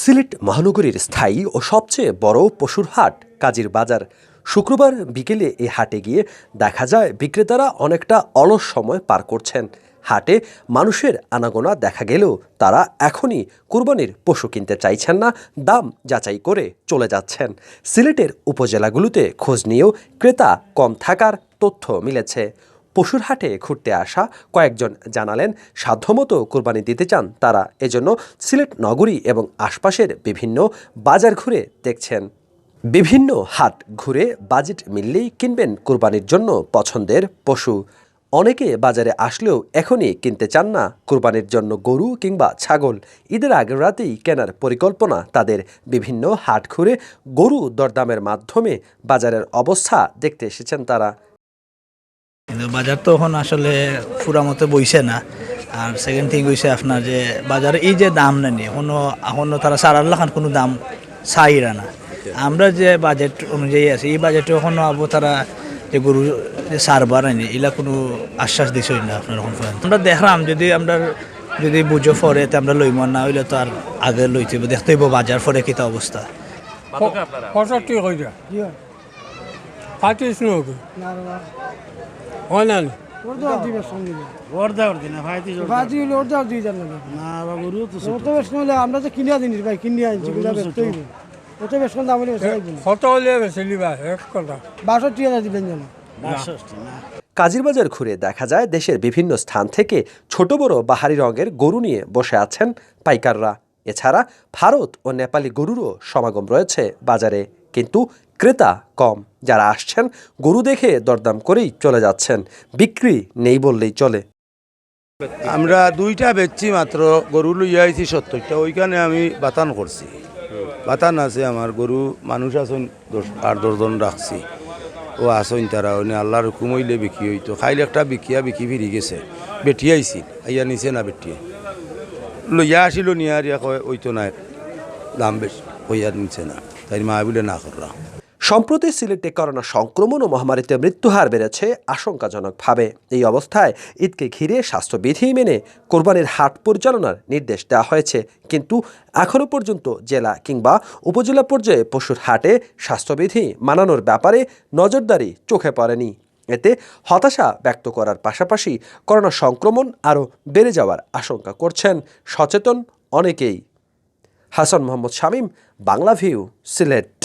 সিলেট মহানগরীর স্থায়ী ও সবচেয়ে বড় পশুর হাট কাজীর বাজার। শুক্রবার বিকেলে এই হাটে গিয়ে দেখা যায় বিক্রেতারা অনেকটা অলস সময় পার করছেন। হাটে মানুষের আনাগোনা দেখা গেলেও তারা এখনই কুরবানির পশু কিনতে চাইছেন না, দাম যাচাই করে চলে যাচ্ছেন। সিলেটের উপজেলাগুলোতে খোঁজ নিয়েও ক্রেতা কম থাকার তথ্য মিলেছে। পশুর হাটে ঘুরতে আসা কয়েকজন জানালেন সাধ্যমতো কুরবানি দিতে চান তারা, এজন্য সিলেট নগরী এবং আশপাশের বিভিন্ন বাজার ঘুরে দেখছেন। বিভিন্ন হাট ঘুরে বাজেট মিললেই কিনবেন কুরবানির জন্য পছন্দের পশু। অনেকে বাজারে আসলেও এখনই কিনতে চান না কুরবানির জন্য গরু কিংবা ছাগল। ঈদের আগের রাতেই কেনার পরিকল্পনা তাদের। বিভিন্ন হাট ঘুরে গরু দরদামের মাধ্যমে বাজারের অবস্থা দেখতে এসেছেন তারা। কিন্তু বাজার তো এখন আসলে পুরা মতো বইছে না। আর সেকেন্ড থিং হইছে আপনার যে বাজারে এই যে দাম নেই এখনো তারা 4 লাখ কোনো দাম চাইরা না। আমরা যে বাজেট অনুযায়ী আছে এই বাজেটে এখনো আবো তারা যে গরু যে সার বাড়ায়নি এগুলা কোনো আশ্বাস দিছই না আপনার এখন পর্যন্ত। আমরা দেখলাম যদি বুঝো পরে আমরা লইব না হইলে তো আর আগে লইতে দেখতে হইব বাজার পরে কিতা অবস্থা। আমরা তো কিনে জিনিস ভাই কিনে আনছি কাজীর বাজার ঘুরে দেখা যায় দেশের বিভিন্ন স্থান থেকে ছোট বড় বাহারি রঙের গরু নিয়ে বসে আছেন পাইকাররা। এছাড়া ভারত ও নেপালি গরুরও সমাগম রয়েছে বাজারে, কিন্তু ক্রেতা কম। যারা আসছেন গরু দেখে দরদাম করেই চলে যাচ্ছেন, বিক্রি নেই বললেই চলে। আমরা 2টা বেচছি মাত্র, গরু লইয়া আইছি 70টা, ওইখানে আমি বাতান করছি। বাতান আছে আমার গরু, মানুষ আসুন 8-10 জন রাখছি, ও আসুন তারা ওই আল্লাহর হুকুম হইলে বিক্রি হইতো। খাইলে একটা বিক্রি ফিরি গেছে, বেটিয়ে আইছিল আইয়া নিছে না, বেটিয়ে লইয়া আসিল নিয়ে আর কয় ওইতো না, দাম বেশি হইয়া নিচ্ছে না, তাই মা বলে না করলাম। সম্প্রতি সিলেটে করোনা সংক্রমণ ও মহামারীতে মৃত্যুহার বেড়েছে আশঙ্কাজনকভাবে। এই অবস্থায় ঈদকে ঘিরে স্বাস্থ্যবিধি মেনে কোরবানির হাট পরিচালনার নির্দেশ দেওয়া হয়েছে, কিন্তু এখনও পর্যন্ত জেলা কিংবা উপজেলা পর্যায়ে পশুর হাটে স্বাস্থ্যবিধি মানানোর ব্যাপারে নজরদারি চোখে পড়েনি। এতে হতাশা ব্যক্ত করার পাশাপাশি করোনা সংক্রমণ আরও বেড়ে যাওয়ার আশঙ্কা করছেন সচেতন অনেকেই। হাসান মোহাম্মদ শামীম, বাংলা ভিউ, সিলেট।